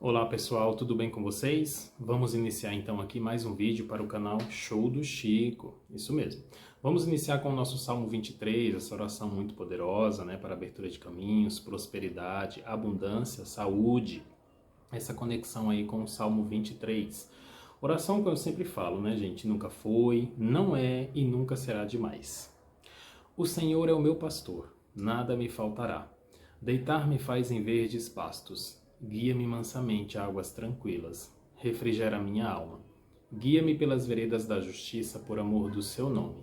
Olá pessoal, tudo bem com vocês? Vamos iniciar então aqui mais um vídeo para o canal Show do Chico, isso mesmo. Vamos iniciar com o nosso Salmo 23, essa oração muito poderosa, né, para abertura de caminhos, prosperidade, abundância, saúde, essa conexão aí com o Salmo 23. Oração que eu sempre falo, né gente, nunca foi, não é e nunca será demais. O Senhor é o meu pastor, nada me faltará. Deitar-me faz em verdes pastos. Guia-me mansamente a águas tranquilas. Refrigera minha alma. Guia-me pelas veredas da justiça por amor do seu nome.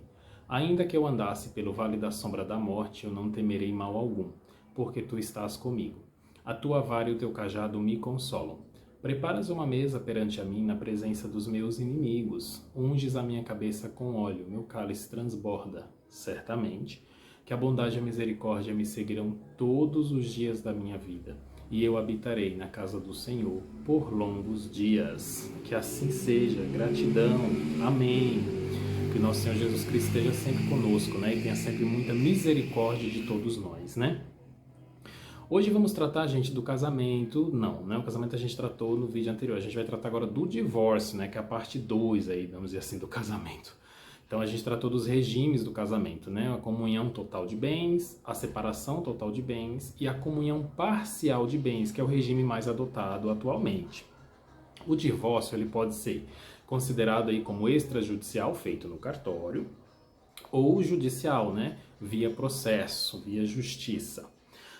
Ainda que eu andasse pelo vale da sombra da morte, eu não temerei mal algum, porque tu estás comigo. A tua vara e o teu cajado me consolam. Preparas uma mesa perante a mim na presença dos meus inimigos. Unges a minha cabeça com óleo, meu cálice transborda. Certamente que a bondade e a misericórdia me seguirão todos os dias da minha vida, e eu habitarei na casa do Senhor por longos dias. Que assim seja. Gratidão. Amém. Que o nosso Senhor Jesus Cristo esteja sempre conosco, né? E tenha sempre muita misericórdia de todos nós, né? Hoje vamos tratar, gente, do casamento. Não, né? O casamento a gente tratou no vídeo anterior. A gente vai tratar agora do divórcio, né? Que é a parte 2 aí, vamos dizer assim, do casamento. Então a gente tratou dos regimes do casamento, né? A comunhão total de bens, a separação total de bens e a comunhão parcial de bens, que é o regime mais adotado atualmente. O divórcio ele pode ser considerado aí como extrajudicial, feito no cartório, ou judicial, né? Via processo, via justiça.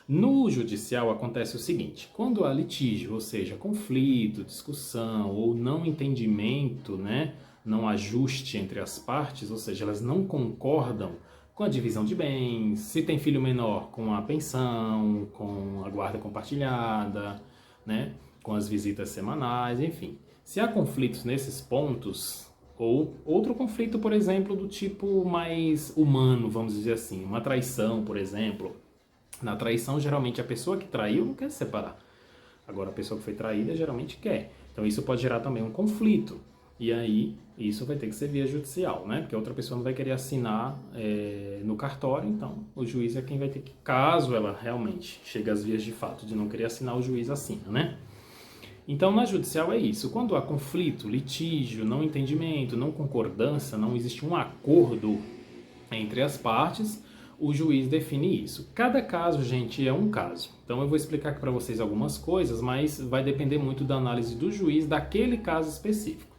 No judicial acontece o seguinte: quando há litígio, ou seja, conflito, discussão ou não entendimento, né? Não ajuste entre as partes, ou seja, elas não concordam com a divisão de bens, se tem filho menor, com a pensão, com a guarda compartilhada, né, com as visitas semanais, enfim. Se há conflitos nesses pontos, ou outro conflito, por exemplo, do tipo mais humano, vamos dizer assim, uma traição, por exemplo. Na traição, geralmente, a pessoa que traiu não quer se separar. Agora, a pessoa que foi traída geralmente quer. Então, isso pode gerar também um conflito. E aí, isso vai ter que ser via judicial, né? Porque a outra pessoa não vai querer assinar no cartório, então o juiz é quem vai ter que, caso ela realmente chegue às vias de fato de não querer assinar, o juiz assina, né? Então, na judicial é isso. Quando há conflito, litígio, não entendimento, não concordância, não existe um acordo entre as partes, o juiz define isso. Cada caso, gente, é um caso. Então eu vou explicar aqui para vocês algumas coisas, mas vai depender muito da análise do juiz daquele caso específico.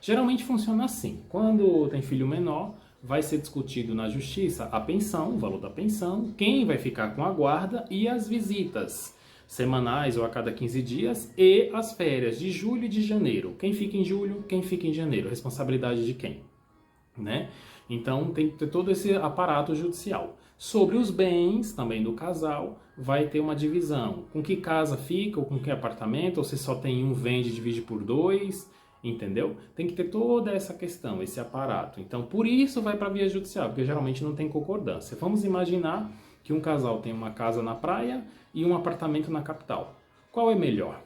Geralmente funciona assim: quando tem filho menor, vai ser discutido na justiça a pensão, o valor da pensão, quem vai ficar com a guarda e as visitas semanais ou a cada 15 dias e as férias de julho e de janeiro. Quem fica em julho, quem fica em janeiro, responsabilidade de quem, né? Então tem que ter todo esse aparato judicial. Sobre os bens também do casal, vai ter uma divisão. Com que casa fica ou com que apartamento, ou se só tem um, vende, divide por dois, entendeu? Tem que ter toda essa questão, esse aparato. Então por isso vai para a via judicial, porque geralmente não tem concordância. Vamos imaginar que um casal tem uma casa na praia e um apartamento na capital. Qual é melhor?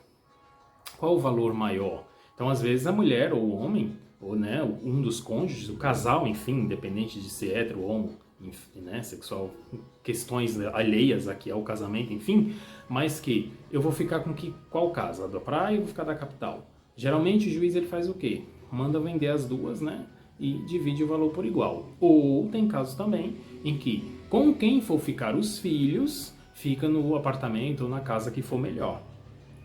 Qual o valor maior? Então às vezes a mulher ou o homem, ou né, um dos cônjuges, o casal, enfim, independente de ser hétero ou homo, enfim, né, sexual, questões alheias aqui ao casamento, enfim, mas que eu vou ficar com qual casa? Da praia ou vou ficar da capital? Geralmente o juiz ele faz o quê? Manda vender as duas, né, e divide o valor por igual. Ou tem casos também em que com quem for ficar os filhos, fica no apartamento ou na casa que for melhor.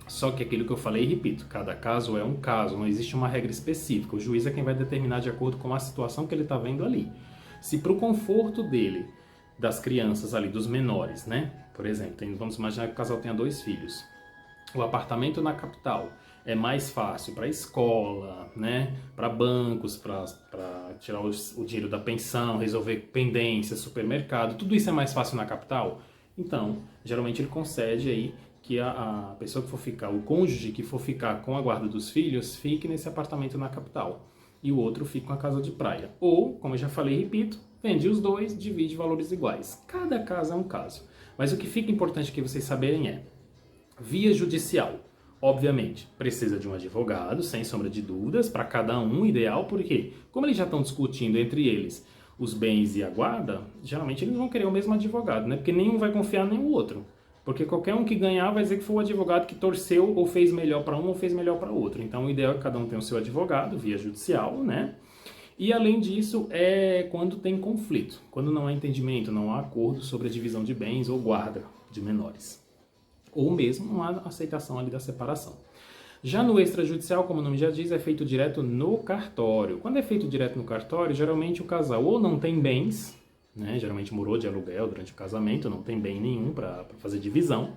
Só que aquilo que eu falei, repito, cada caso é um caso, não existe uma regra específica. O juiz é quem vai determinar de acordo com a situação que ele está vendo ali. Se para o conforto dele, das crianças ali, dos menores, né? Por exemplo, vamos imaginar que o casal tenha 2 filhos. O apartamento na capital é mais fácil para escola, né? Para bancos, para tirar o dinheiro da pensão, resolver pendências, supermercado. Tudo isso é mais fácil na capital? Então, geralmente ele concede aí que a pessoa que for ficar, o cônjuge que for ficar com a guarda dos filhos, fique nesse apartamento na capital. E o outro fica com a casa de praia. Ou, como eu já falei e repito, vende os dois, divide valores iguais. Cada caso é um caso. Mas o que fica importante que vocês saberem é, via judicial, obviamente, precisa de um advogado, sem sombra de dúvidas, para cada um, ideal, porque como eles já estão discutindo entre eles os bens e a guarda, geralmente eles vão querer o mesmo advogado, né? Porque nenhum vai confiar nem o outro. Porque qualquer um que ganhar vai dizer que foi o advogado que torceu ou fez melhor para um ou fez melhor para outro. Então o ideal é que cada um tenha o seu advogado via judicial, né? E além disso, é quando tem conflito, quando não há entendimento, não há acordo sobre a divisão de bens ou guarda de menores. Ou mesmo não há aceitação ali da separação. Já no extrajudicial, como o nome já diz, é feito direto no cartório. Quando é feito direto no cartório, geralmente o casal ou não tem bens, né? Geralmente morou de aluguel durante o casamento, não tem bem nenhum para fazer divisão.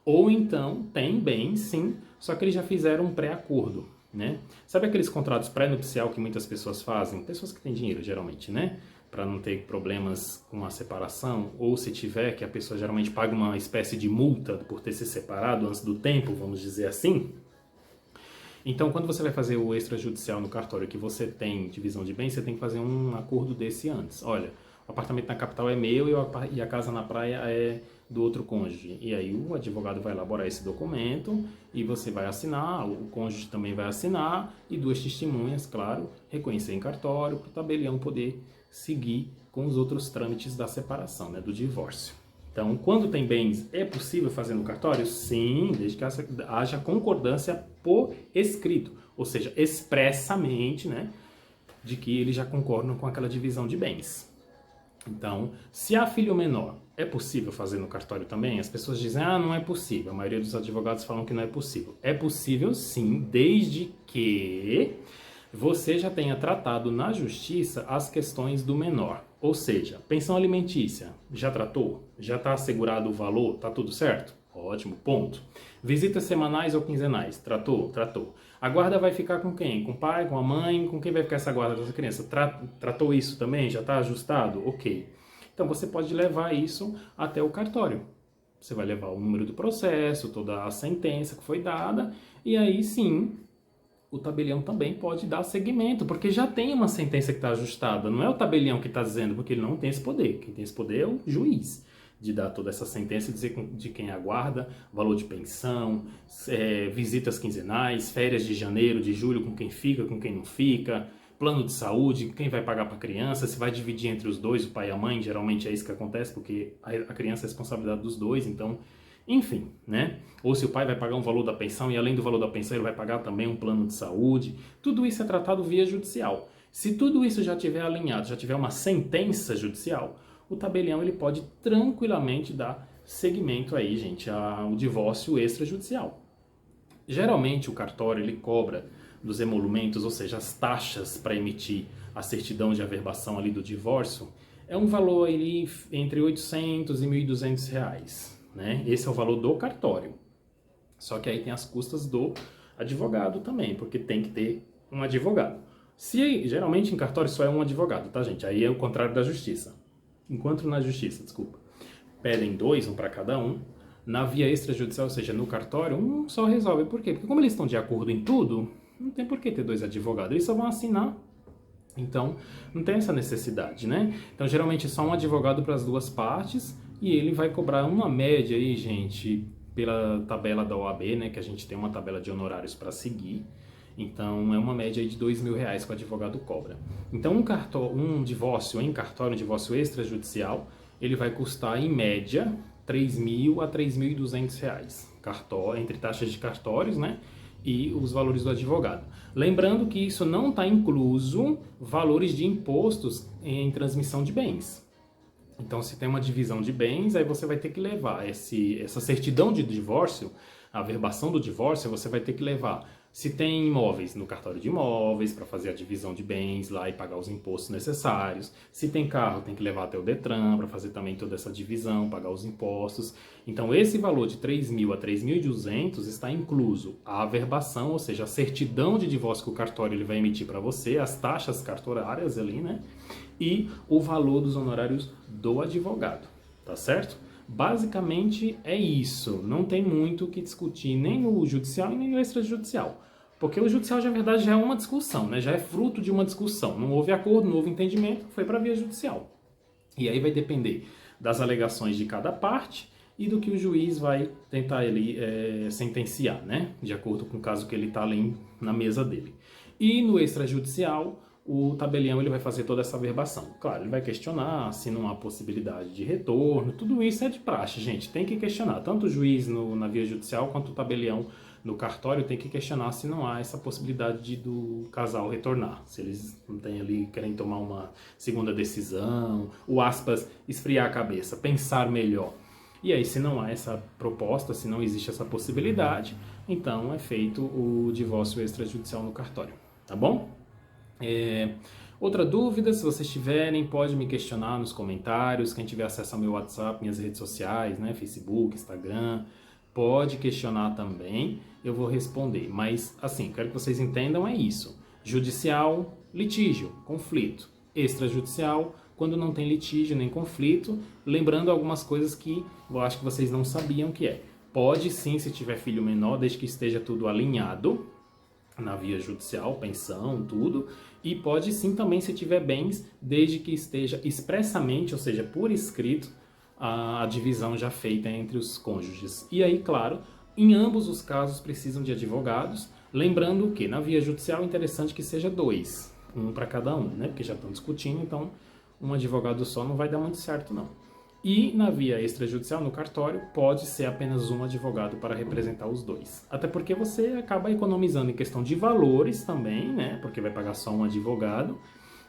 Ou então tem bem, sim, só que eles já fizeram um pré-acordo. Né? Sabe aqueles contratos pré-nupcial que muitas pessoas fazem? Pessoas que têm dinheiro, geralmente, né? Para não ter problemas com a separação, ou se tiver, que a pessoa geralmente paga uma espécie de multa por ter se separado antes do tempo, vamos dizer assim. Então, quando você vai fazer o extrajudicial no cartório que você tem divisão de bens, você tem que fazer um acordo desse antes. Olha, o apartamento na capital é meu e a casa na praia é do outro cônjuge. E aí o advogado vai elaborar esse documento e você vai assinar, o cônjuge também vai assinar e duas testemunhas, claro, reconhecer em cartório para o tabelião poder seguir com os outros trâmites da separação, né, do divórcio. Então, quando tem bens, é possível fazer no cartório? Sim, desde que haja concordância por escrito, ou seja, expressamente, né, de que eles já concordam com aquela divisão de bens. Então, se há filho menor, é possível fazer no cartório também? As pessoas dizem, não é possível. A maioria dos advogados falam que não é possível. É possível sim, desde que você já tenha tratado na justiça as questões do menor. Ou seja, pensão alimentícia, já tratou? Já está assegurado o valor? Está tudo certo? Ótimo, ponto. Visitas semanais ou quinzenais? Tratou? Tratou. A guarda vai ficar com quem? Com o pai, com a mãe? Com quem vai ficar essa guarda dessa criança? Tratou isso também? Já está ajustado? Ok. Então você pode levar isso até o cartório. Você vai levar o número do processo, toda a sentença que foi dada, e aí sim o tabelião também pode dar seguimento, porque já tem uma sentença que está ajustada. Não é o tabelião que está dizendo, porque ele não tem esse poder. Quem tem esse poder é o juiz, de dar toda essa sentença e dizer de quem aguarda, valor de pensão, visitas quinzenais, férias de janeiro, de julho, com quem não fica, plano de saúde, quem vai pagar para a criança, se vai dividir entre os dois, o pai e a mãe, geralmente é isso que acontece, porque a criança é responsabilidade dos dois, então, enfim, né? Ou se o pai vai pagar um valor da pensão e além do valor da pensão ele vai pagar também um plano de saúde, tudo isso é tratado via judicial. Se tudo isso já tiver alinhado, já tiver uma sentença judicial, o tabelião ele pode tranquilamente dar seguimento aí, gente, ao divórcio extrajudicial. Geralmente o cartório ele cobra dos emolumentos, ou seja, as taxas para emitir a certidão de averbação ali do divórcio, é um valor ali entre 800 e 1.200 reais, né? Esse é o valor do cartório. Só que aí tem as custas do advogado também, porque tem que ter um advogado. Geralmente em cartório só é um advogado, tá, gente? Aí é o contrário da justiça. Enquanto na justiça, pedem dois, um para cada um, na via extrajudicial, ou seja, no cartório, um só resolve. Por quê? Porque como eles estão de acordo em tudo, não tem por que ter dois advogados, eles só vão assinar. Então, não tem essa necessidade, né? Então, geralmente é só um advogado para as duas partes e ele vai cobrar uma média aí, gente, pela tabela da OAB, né? Que a gente tem uma tabela de honorários para seguir. Então, é uma média aí de R$2.000 que o advogado cobra. Então, um divórcio em cartório, um divórcio extrajudicial, ele vai custar, em média, R$3.000 a R$3.200. Entre taxas de cartórios, né? E os valores do advogado. Lembrando que isso não está incluso valores de impostos em transmissão de bens. Então, se tem uma divisão de bens, aí você vai ter que levar essa certidão de divórcio, a averbação do divórcio, você vai ter que levar. Se tem imóveis, no cartório de imóveis, para fazer a divisão de bens lá e pagar os impostos necessários. Se tem carro, tem que levar até o Detran para fazer também toda essa divisão, pagar os impostos. Então, esse valor de R$3.000 a R$3.200 está incluso a averbação, ou seja, a certidão de divórcio que o cartório ele vai emitir para você, as taxas cartorárias ali, né? E o valor dos honorários do advogado, tá certo? Basicamente é isso, não tem muito o que discutir nem no judicial e nem no extrajudicial. Porque o judicial, na verdade, já é uma discussão, né? Já é fruto de uma discussão. Não houve acordo, não houve entendimento, foi para a via judicial. E aí vai depender das alegações de cada parte e do que o juiz vai tentar ali sentenciar, né? De acordo com o caso que ele está ali na mesa dele. E no extrajudicial, o tabelião ele vai fazer toda essa averbação. Claro, ele vai questionar se não há possibilidade de retorno, tudo isso é de praxe, gente, tem que questionar. Tanto o juiz na via judicial quanto o tabelião no cartório tem que questionar se não há essa possibilidade do casal retornar. Se eles não têm ali, querem tomar uma segunda decisão, o aspas, esfriar a cabeça, pensar melhor. E aí, se não há essa proposta, se não existe essa possibilidade, então é feito o divórcio extrajudicial no cartório, tá bom? Outra dúvida, se vocês tiverem, pode me questionar nos comentários. Quem tiver acesso ao meu WhatsApp, minhas redes sociais, né, Facebook, Instagram, pode questionar também, eu vou responder. Mas, assim, quero que vocês entendam, é isso. Judicial, litígio, conflito. Extrajudicial, quando não tem litígio nem conflito. Lembrando algumas coisas que eu acho que vocês não sabiam que é. Pode sim, se tiver filho menor, desde que esteja tudo alinhado na via judicial, pensão, tudo. E pode sim também se tiver bens, desde que esteja expressamente, ou seja, por escrito, a divisão já feita entre os cônjuges. E aí, claro, em ambos os casos precisam de advogados, lembrando que na via judicial é interessante que seja 2, um para cada um, né? Porque já estão discutindo, então um advogado só não vai dar muito certo, não. E na via extrajudicial, no cartório, pode ser apenas um advogado para representar os dois. Até porque você acaba economizando em questão de valores também, né? Porque vai pagar só um advogado.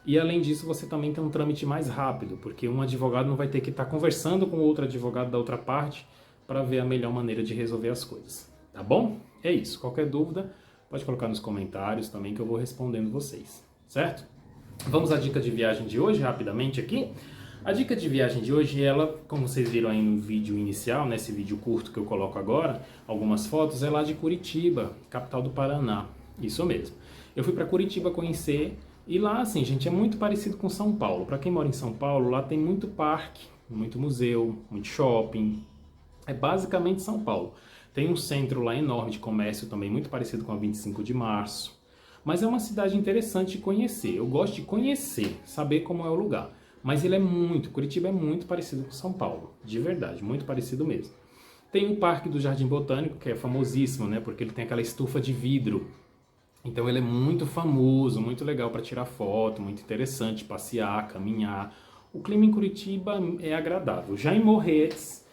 E além disso, você também tem um trâmite mais rápido, porque um advogado não vai ter que estar conversando com outro advogado da outra parte para ver a melhor maneira de resolver as coisas. Tá bom? É isso. Qualquer dúvida, pode colocar nos comentários também que eu vou respondendo vocês. Certo? Vamos à dica de viagem de hoje, rapidamente aqui. A dica de viagem de hoje, ela, como vocês viram aí no vídeo inicial, nesse vídeo curto que eu coloco agora, algumas fotos, é lá de Curitiba, capital do Paraná. Isso mesmo. Eu fui para Curitiba conhecer e lá, assim, gente, é muito parecido com São Paulo. Para quem mora em São Paulo, lá tem muito parque, muito museu, muito shopping. É basicamente São Paulo. Tem um centro lá enorme de comércio também, muito parecido com a 25 de março. Mas é uma cidade interessante de conhecer. Eu gosto de conhecer, saber como é o lugar. Mas Curitiba é muito parecido com São Paulo, de verdade, muito parecido mesmo. Tem o Parque do Jardim Botânico, que é famosíssimo, né, porque ele tem aquela estufa de vidro. Então ele é muito famoso, muito legal para tirar foto, muito interessante, passear, caminhar. O clima em Curitiba é agradável. Já em Morretes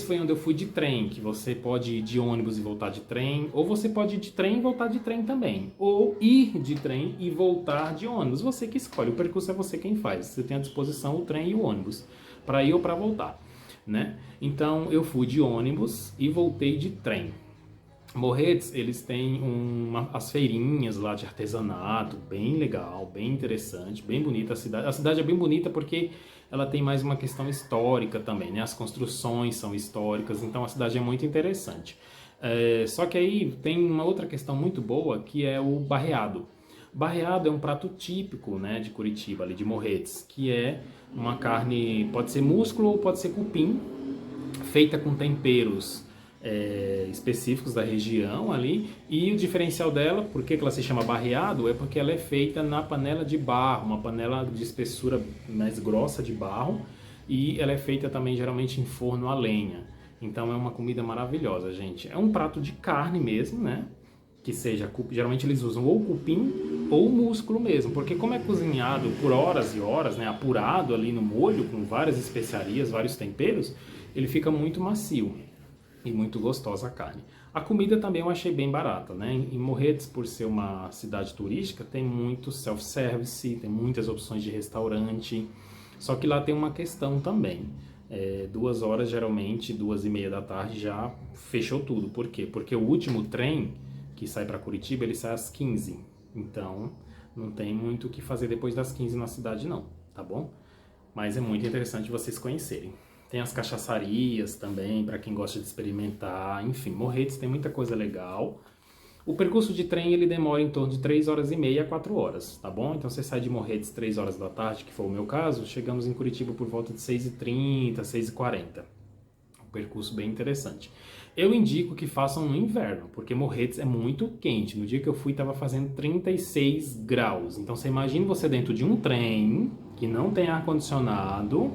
foi onde eu fui de trem, que você pode ir de ônibus e voltar de trem, ou você pode ir de trem e voltar de trem também, ou ir de trem e voltar de ônibus, você que escolhe, o percurso é você quem faz, você tem à disposição o trem e o ônibus, para ir ou para voltar, né? Então eu fui de ônibus e voltei de trem. Morretes, eles têm as feirinhas lá de artesanato, bem legal, bem interessante, bem bonita a cidade. A cidade é bem bonita porque ela tem mais uma questão histórica também, né? As construções são históricas, então a cidade é muito interessante. Só que aí tem uma outra questão muito boa, que é o barreado. Barreado é um prato típico, né, de Curitiba, ali de Morretes, que é uma carne, pode ser músculo ou pode ser cupim, feita com temperos específicos da região ali, e o diferencial dela, por que ela se chama barreado, é porque ela é feita na panela de barro, uma panela de espessura mais grossa de barro, e ela é feita também geralmente em forno a lenha. Então é uma comida maravilhosa, gente. É um prato de carne mesmo, né? Que seja, geralmente eles usam ou cupim ou músculo mesmo, porque como é cozinhado por horas e horas, né, apurado ali no molho com várias especiarias, vários temperos, ele fica muito macio e muito gostosa a carne. A comida também eu achei bem barata, né? Em Morretes, por ser uma cidade turística, tem muito self-service, tem muitas opções de restaurante, só que lá tem uma questão também. 2 horas, geralmente, 2h30 da tarde já fechou tudo. Por quê? Porque o último trem que sai para Curitiba, ele sai às 15. Então, não tem muito o que fazer depois das 15 na cidade não, tá bom? Mas é muito interessante vocês conhecerem. Tem as cachaçarias também, para quem gosta de experimentar. Enfim, Morretes tem muita coisa legal. O percurso de trem, ele demora em torno de 3h30 a 4 horas, tá bom? Então você sai de Morretes 3 horas da tarde, que foi o meu caso, chegamos em Curitiba por volta de 6h30, 6h40. Um percurso bem interessante. Eu indico que façam no inverno, porque Morretes é muito quente. No dia que eu fui, estava fazendo 36 graus. Então você imagina você dentro de um trem que não tem ar-condicionado,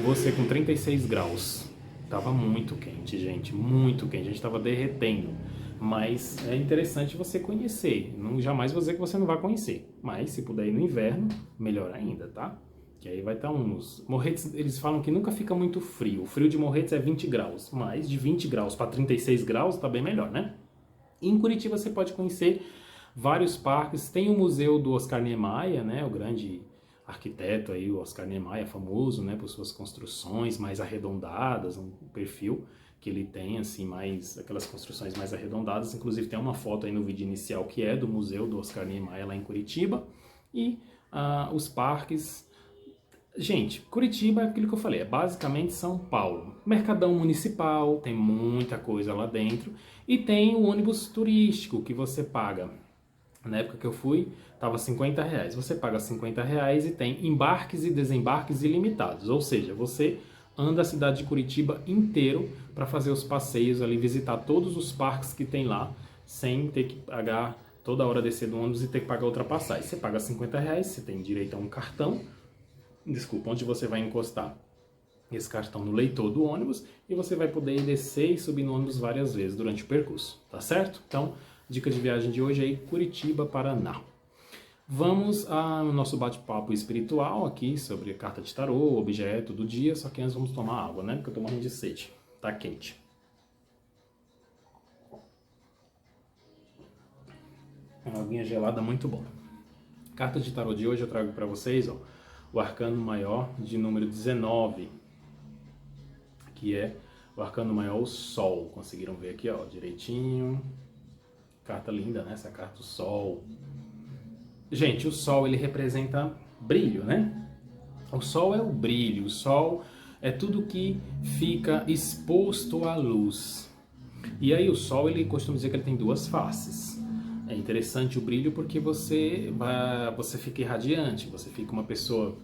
você com 36 graus. Tava muito quente, gente, muito quente. A gente tava derretendo. Mas é interessante você conhecer. Não, jamais vou dizer que você não vai conhecer. Mas se puder ir no inverno, melhor ainda, tá? Que aí vai estar uns... Morretes, eles falam que nunca fica muito frio. O frio de Morretes é 20 graus. Mas de 20 graus para 36 graus tá bem melhor, né? E em Curitiba você pode conhecer vários parques. Tem o Museu do Oscar Niemeyer, né? O grande arquiteto aí, o Oscar Niemeyer, famoso, né? Por suas construções mais arredondadas, um perfil que ele tem, assim, mais aquelas construções mais arredondadas. Inclusive tem uma foto aí no vídeo inicial que é do Museu do Oscar Niemeyer lá em Curitiba. E os parques... Gente, Curitiba é aquilo que eu falei, é basicamente São Paulo. Mercadão municipal, tem muita coisa lá dentro. E tem o ônibus turístico que você paga. Na época que eu fui, estava R$50. Você paga R$50 e tem embarques e desembarques ilimitados. Ou seja, você anda a cidade de Curitiba inteiro para fazer os passeios ali, visitar todos os parques que tem lá, sem ter que pagar toda hora descer do ônibus e ter que pagar outra passagem. Você paga R$50, você tem direito a um cartão, onde você vai encostar esse cartão no leitor do ônibus e você vai poder descer e subir no ônibus várias vezes durante o percurso, tá certo? Então, dica de viagem de hoje é aí, Curitiba, Paraná. Vamos ao nosso bate-papo espiritual aqui sobre a carta de tarô, objeto do dia, só que antes vamos tomar água, né? Porque eu tô morrendo de sede, tá quente. Uma aguinha gelada muito bom. Carta de tarô de hoje eu trago para vocês, ó, o arcano maior de número 19, que é o arcano maior, o Sol. Conseguiram ver aqui, ó, direitinho. Carta linda, né? Essa carta, o Sol. Gente, o Sol, ele representa brilho, né? O Sol é o brilho, o Sol é tudo que fica exposto à luz. E aí o Sol, ele costuma dizer que ele tem duas faces. É interessante o brilho porque você fica irradiante, você fica uma pessoa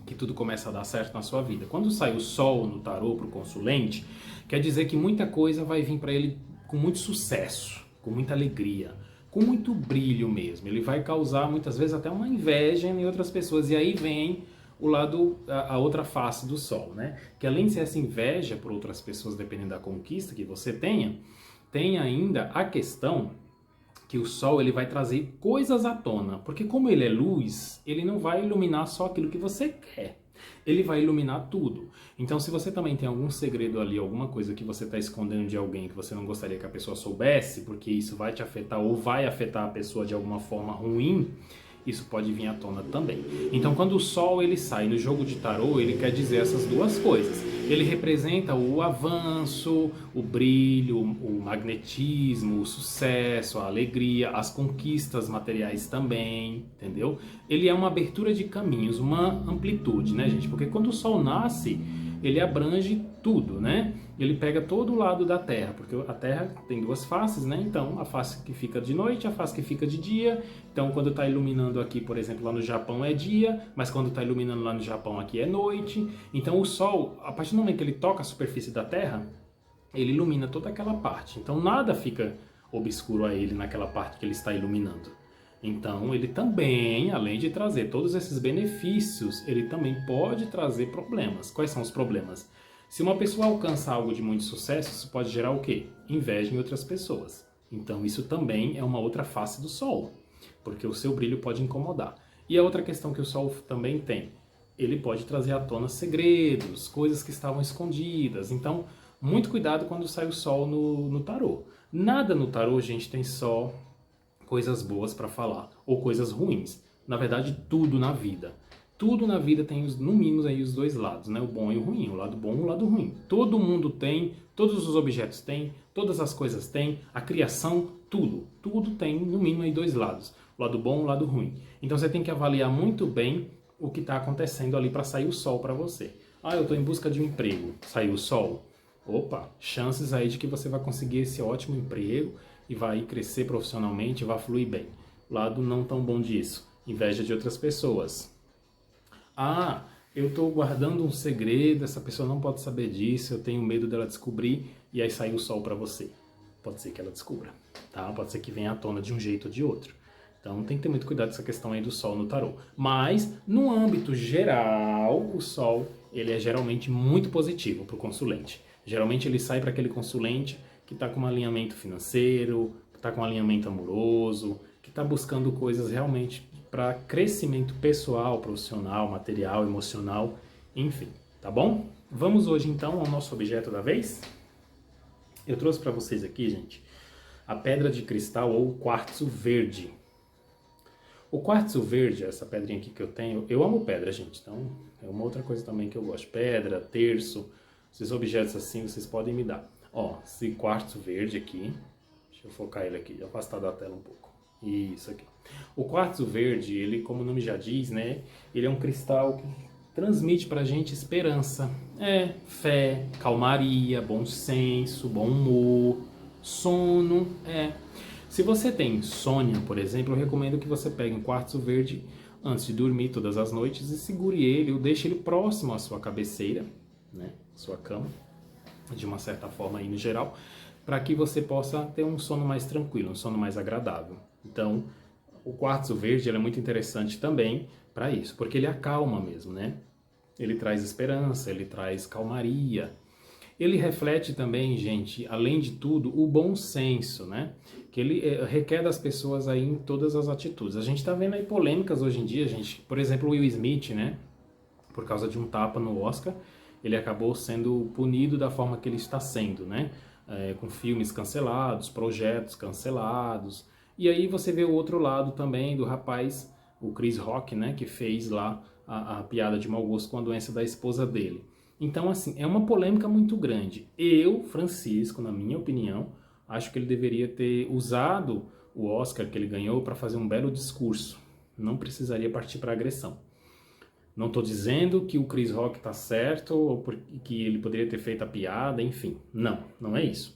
que tudo começa a dar certo na sua vida. Quando sai o Sol no tarô para o consulente, quer dizer que muita coisa vai vir para ele com muito sucesso, com muita alegria, com muito brilho mesmo. Ele vai causar muitas vezes até uma inveja em outras pessoas. E aí vem o lado, a outra face do Sol, né? Que além de ser essa inveja por outras pessoas, dependendo da conquista que você tenha, tem ainda a questão que o Sol ele vai trazer coisas à tona, porque como ele é luz, ele não vai iluminar só aquilo que você quer, ele vai iluminar tudo. Então se você também tem algum segredo ali, alguma coisa que você está escondendo de alguém que você não gostaria que a pessoa soubesse, porque isso vai te afetar ou vai afetar a pessoa de alguma forma ruim, isso pode vir à tona também. Então quando o Sol ele sai no jogo de tarô, ele quer dizer essas duas coisas. Ele representa o avanço, o brilho, o magnetismo, o sucesso, a alegria, as conquistas materiais também, entendeu? Ele é uma abertura de caminhos, uma amplitude, né, gente? Porque quando o Sol nasce, ele abrange tudo, né? Ele pega todo o lado da Terra, porque a Terra tem duas faces, né? Então, a face que fica de noite, a face que fica de dia. Então, quando está iluminando aqui, por exemplo, lá no Japão é dia, mas quando está iluminando lá no Japão aqui é noite. Então, o Sol, a partir do momento que ele toca a superfície da Terra, ele ilumina toda aquela parte. Então, nada fica obscuro a ele naquela parte que ele está iluminando. Então, ele também, além de trazer todos esses benefícios, ele também pode trazer problemas. Quais são os problemas? Se uma pessoa alcança algo de muito sucesso, isso pode gerar o quê? Inveja em outras pessoas. Então, isso também é uma outra face do Sol, porque o seu brilho pode incomodar. E a outra questão que o Sol também tem, ele pode trazer à tona segredos, coisas que estavam escondidas. Então, muito cuidado quando sai o Sol no tarô. Nada no tarô, gente, tem só coisas boas para falar, ou coisas ruins. Na verdade, tudo na vida. Tudo na vida tem, no mínimo, aí os dois lados, né? O bom e o ruim, o lado bom e o lado ruim. Todo mundo tem, todos os objetos têm, todas as coisas têm, a criação, tudo. Tudo tem, no mínimo, aí dois lados. O lado bom e o lado ruim. Então você tem que avaliar muito bem o que está acontecendo ali para sair o Sol para você. Ah, eu estou em busca de um emprego. Saiu o Sol. Opa, chances aí de que você vai conseguir esse ótimo emprego e vai crescer profissionalmente, vai fluir bem. Lado não tão bom disso. Inveja de outras pessoas. Ah, eu estou guardando um segredo, essa pessoa não pode saber disso, eu tenho medo dela descobrir, e aí sai o Sol para você. Pode ser que ela descubra, tá? Pode ser que venha à tona de um jeito ou de outro. Então tem que ter muito cuidado com essa questão aí do Sol no tarô. Mas, no âmbito geral, o Sol, ele é geralmente muito positivo para o consulente. Geralmente ele sai para aquele consulente que está com um alinhamento financeiro, que está com um alinhamento amoroso, que está buscando coisas realmente para crescimento pessoal, profissional, material, emocional, enfim, tá bom? Vamos hoje então ao nosso objeto da vez? Eu trouxe para vocês aqui, gente, a pedra de cristal ou quartzo verde. O quartzo verde, essa pedrinha aqui que eu tenho, eu amo pedra, gente, então é uma outra coisa também que eu gosto. Pedra, terço, esses objetos assim vocês podem me dar. Ó, esse quartzo verde aqui, deixa eu focar ele aqui, afastar da tela um pouco. Isso aqui. O quartzo verde, ele, como o nome já diz, né, ele é um cristal que transmite pra gente esperança. Fé, calmaria, bom senso, bom humor, sono, Se você tem insônia, por exemplo, eu recomendo que você pegue um quartzo verde antes de dormir todas as noites e segure ele ou deixe ele próximo à sua cabeceira, né, sua cama, de uma certa forma aí no geral, para que você possa ter um sono mais tranquilo, um sono mais agradável. Então, o quartzo verde ele é muito interessante também para isso, porque ele acalma mesmo, né? Ele traz esperança, ele traz calmaria. Ele reflete também, gente, além de tudo, o bom senso, né? Que ele requer das pessoas aí em todas as atitudes. A gente tá vendo aí polêmicas hoje em dia, gente. Por exemplo, o Will Smith, né? Por causa de um tapa no Oscar, ele acabou sendo punido da forma que ele está sendo, né? Com filmes cancelados, projetos cancelados. E aí você vê o outro lado também do rapaz, o Chris Rock, né? Que fez lá a piada de mau gosto com a doença da esposa dele. Então, assim, é uma polêmica muito grande. Eu, Francisco, na minha opinião, acho que ele deveria ter usado o Oscar que ele ganhou para fazer um belo discurso. Não precisaria partir para agressão. Não estou dizendo que o Chris Rock está certo ou que ele poderia ter feito a piada, enfim. Não, não é isso.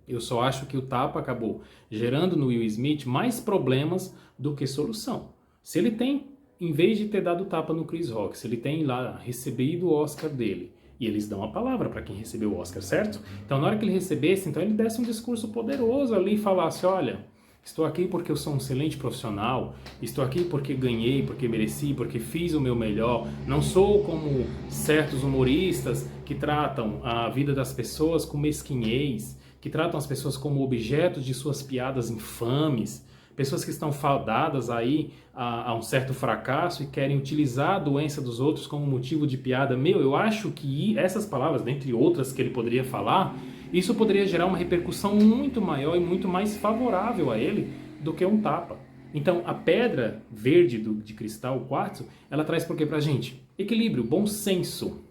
Eu só acho que o tapa acabou gerando no Will Smith mais problemas do que solução. Se ele tem, em vez de ter dado tapa no Chris Rock, se ele tem lá recebido o Oscar dele, e eles dão a palavra para quem recebeu o Oscar, certo? Então na hora que ele recebesse, então ele desse um discurso poderoso ali e falasse, olha, estou aqui porque eu sou um excelente profissional, estou aqui porque ganhei, porque mereci, porque fiz o meu melhor, não sou como certos humoristas que tratam a vida das pessoas com mesquinhez, que tratam as pessoas como objetos de suas piadas infames, pessoas que estão fadadas aí a um certo fracasso e querem utilizar a doença dos outros como motivo de piada. Eu acho que essas palavras, dentre outras que ele poderia falar, isso poderia gerar uma repercussão muito maior e muito mais favorável a ele do que um tapa. Então, a pedra verde de cristal, o quartzo, ela traz por quê pra gente? Equilíbrio, bom senso.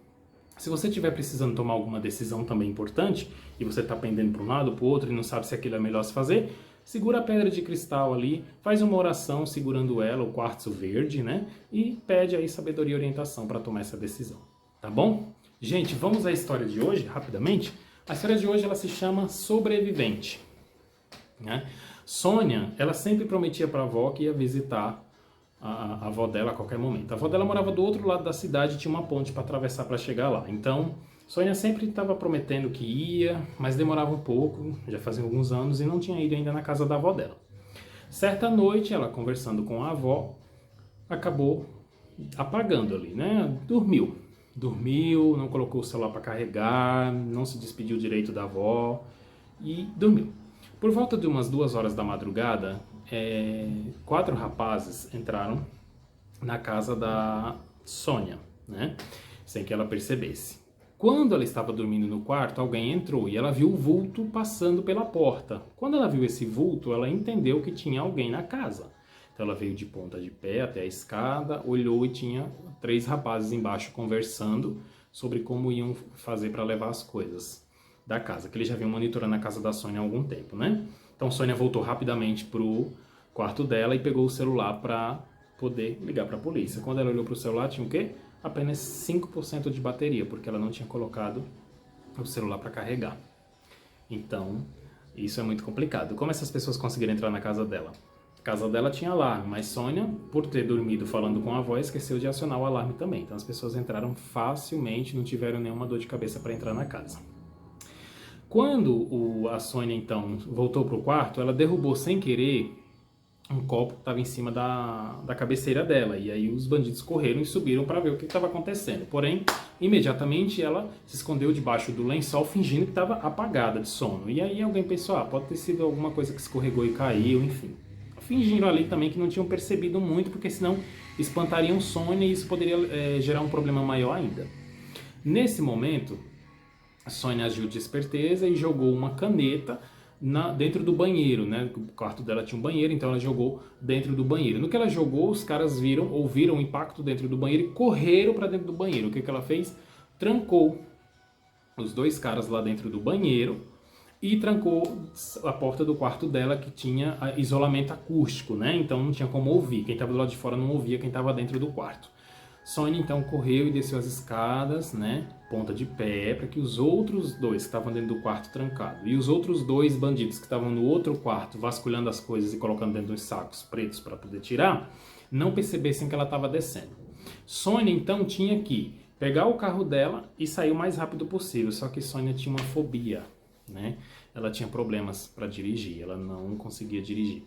Se você estiver precisando tomar alguma decisão também importante, e você está pendendo para um lado ou para o outro e não sabe se aquilo é melhor se fazer, segura a pedra de cristal ali, faz uma oração segurando ela, o quartzo verde, né? E pede aí sabedoria e orientação para tomar essa decisão, tá bom? Gente, vamos à história de hoje, rapidamente. A história de hoje ela se chama Sobrevivente, né? Sônia, ela sempre prometia para a avó que ia visitar a avó dela a qualquer momento. A avó dela morava do outro lado da cidade e tinha uma ponte para atravessar para chegar lá. Então, Sônia sempre estava prometendo que ia, mas demorava um pouco, já fazia alguns anos, e não tinha ido ainda na casa da avó dela. Certa noite, ela conversando com a avó, acabou apagando ali, né? Dormiu, não colocou o celular para carregar, não se despediu direito da avó e dormiu. Por volta de umas 2 horas da madrugada, 4 rapazes entraram na casa da Sônia, né? Sem que ela percebesse. Quando ela estava dormindo no quarto, alguém entrou e ela viu o vulto passando pela porta. Quando ela viu esse vulto, ela entendeu que tinha alguém na casa. Então ela veio de ponta de pé até a escada, olhou e tinha 3 rapazes embaixo conversando sobre como iam fazer para levar as coisas da casa, que eles já vinham monitorando a casa da Sônia há algum tempo, né? Então Sônia voltou rapidamente pro quarto dela e pegou o celular para poder ligar para a polícia. Quando ela olhou para o celular, tinha o quê? Apenas 5% de bateria, porque ela não tinha colocado o celular para carregar. Então, isso é muito complicado. Como essas pessoas conseguiram entrar na casa dela? A casa dela tinha alarme, mas Sônia, por ter dormido falando com a avó, esqueceu de acionar o alarme também. Então as pessoas entraram facilmente, não tiveram nenhuma dor de cabeça para entrar na casa. Quando a Sônia, então, voltou para o quarto, ela derrubou sem querer um copo que estava em cima da cabeceira dela. E aí os bandidos correram e subiram para ver o que estava acontecendo. Porém, imediatamente ela se escondeu debaixo do lençol, fingindo que estava apagada de sono. E aí alguém pensou, pode ter sido alguma coisa que escorregou e caiu, enfim. Fingiram ali também que não tinham percebido muito, porque senão espantariam Sônia e isso poderia gerar um problema maior ainda. Nesse momento, a Sônia agiu de esperteza e jogou uma caneta dentro do banheiro, né? O quarto dela tinha um banheiro, então ela jogou dentro do banheiro. No que ela jogou, os caras ouviram o impacto dentro do banheiro e correram para dentro do banheiro. O que ela fez? Trancou os 2 caras lá dentro do banheiro e trancou a porta do quarto dela, que tinha isolamento acústico, né? Então não tinha como ouvir. Quem estava do lado de fora não ouvia quem estava dentro do quarto. Sônia então correu e desceu as escadas, né, ponta de pé, para que os outros 2 que estavam dentro do quarto trancado e os outros 2 bandidos que estavam no outro quarto vasculhando as coisas e colocando dentro dos sacos pretos para poder tirar, não percebessem que ela estava descendo. Sônia então tinha que pegar o carro dela e sair o mais rápido possível, só que Sônia tinha uma fobia, né? Ela tinha problemas para dirigir, ela não conseguia dirigir.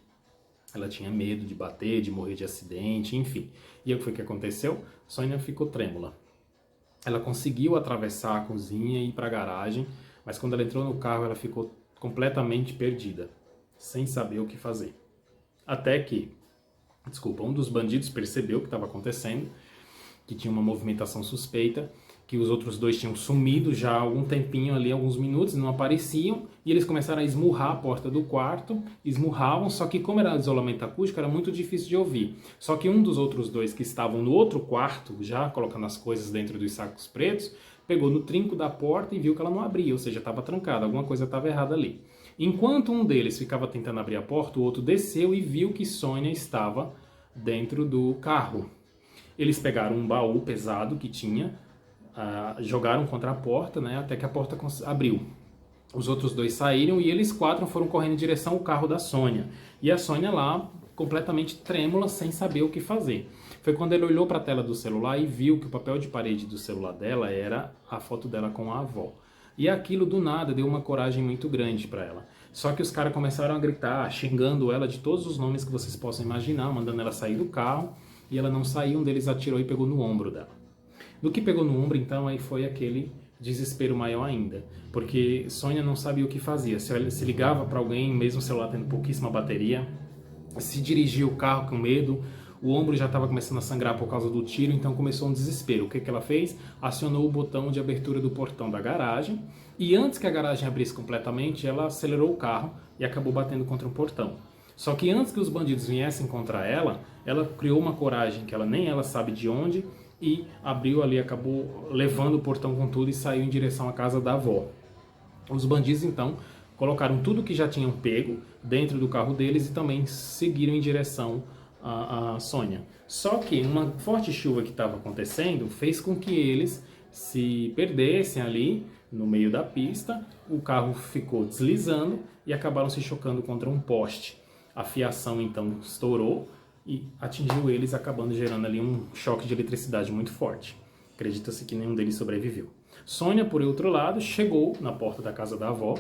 Ela tinha medo de bater, de morrer de acidente, enfim. E o que foi que aconteceu? Sônia ficou trêmula. Ela conseguiu atravessar a cozinha e ir para a garagem, mas quando ela entrou no carro, ela ficou completamente perdida, sem saber o que fazer. Até que, um dos bandidos percebeu o que estava acontecendo, que tinha uma movimentação suspeita, que os outros 2 tinham sumido já há algum tempinho ali, alguns minutos, não apareciam, e eles começaram a esmurrar a porta do quarto, esmurravam, só que como era isolamento acústico, era muito difícil de ouvir. Só que um dos outros 2 que estavam no outro quarto, já colocando as coisas dentro dos sacos pretos, pegou no trinco da porta e viu que ela não abria, ou seja, estava trancada, alguma coisa estava errada ali. Enquanto um deles ficava tentando abrir a porta, o outro desceu e viu que Sônia estava dentro do carro. Eles pegaram um baú pesado que tinha, jogaram contra a porta, né, até que a porta abriu. Os outros 2 saíram e eles 4 foram correndo em direção ao carro da Sônia. E a Sônia lá, completamente trêmula, sem saber o que fazer. Foi quando ele olhou para a tela do celular e viu que o papel de parede do celular dela era a foto dela com a avó. E aquilo do nada deu uma coragem muito grande para ela. Só que os caras começaram a gritar, xingando ela de todos os nomes que vocês possam imaginar, mandando ela sair do carro. E ela não saiu, um deles atirou e pegou no ombro dela. No que pegou no ombro, então, aí foi aquele desespero maior ainda. Porque Sônia não sabia o que fazia. Se ligava para alguém, mesmo o celular tendo pouquíssima bateria, se dirigia o carro com medo, o ombro já estava começando a sangrar por causa do tiro, então começou um desespero. O que ela fez? Acionou o botão de abertura do portão da garagem, e antes que a garagem abrisse completamente, ela acelerou o carro e acabou batendo contra um portão. Só que antes que os bandidos viessem contra ela, ela criou uma coragem que nem ela sabe de onde, e abriu ali, acabou levando o portão com tudo e saiu em direção à casa da avó. Os bandidos então colocaram tudo que já tinham pego dentro do carro deles e também seguiram em direção a Sônia. Só que uma forte chuva que estava acontecendo fez com que eles se perdessem ali no meio da pista, o carro ficou deslizando e acabaram se chocando contra um poste. A fiação então estourou e atingiu eles, acabando gerando ali um choque de eletricidade muito forte. Acredita-se que nenhum deles sobreviveu. Sônia, por outro lado, chegou na porta da casa da avó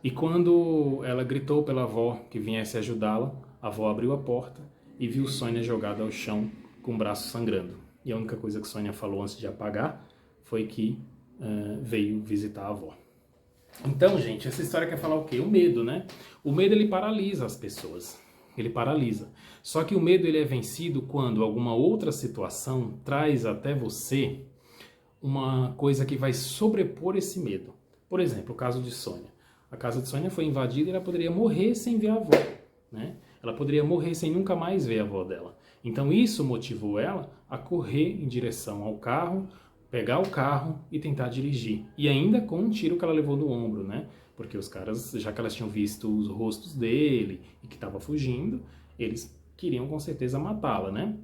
e quando ela gritou pela avó que viesse ajudá-la, a avó abriu a porta e viu Sônia jogada ao chão com o braço sangrando. E a única coisa que Sônia falou antes de apagar foi que veio visitar a avó. Então, gente, essa história quer falar o quê? O medo, né? O medo, ele paralisa as pessoas. Ele paralisa. Só que o medo, ele é vencido quando alguma outra situação traz até você uma coisa que vai sobrepor esse medo. Por exemplo, o caso de Sônia. A casa de Sônia foi invadida e ela poderia morrer sem ver a avó, né? Ela poderia morrer sem nunca mais ver a avó dela. Então isso motivou ela a correr em direção ao carro, pegar o carro e tentar dirigir. E ainda com um tiro que ela levou no ombro, né? Porque os caras, já que elas tinham visto os rostos dele e que estava fugindo, eles queriam com certeza matá-la, né?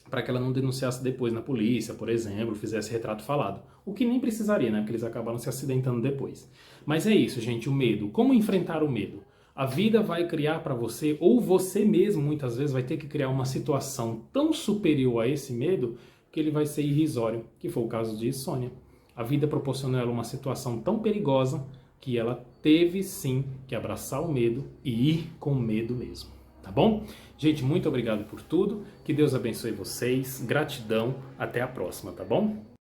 Para que ela não denunciasse depois na polícia, por exemplo, fizesse retrato falado. O que nem precisaria, né? Porque eles acabaram se acidentando depois. Mas é isso, gente, o medo. Como enfrentar o medo? A vida vai criar para você, ou você mesmo muitas vezes vai ter que criar uma situação tão superior a esse medo que ele vai ser irrisório, que foi o caso de Sônia. A vida proporcionou a ela uma situação tão perigosa que ela teve sim que abraçar o medo e ir com medo mesmo. tá bom? Gente, muito obrigado por tudo, que Deus abençoe vocês, gratidão, até a próxima, tá bom?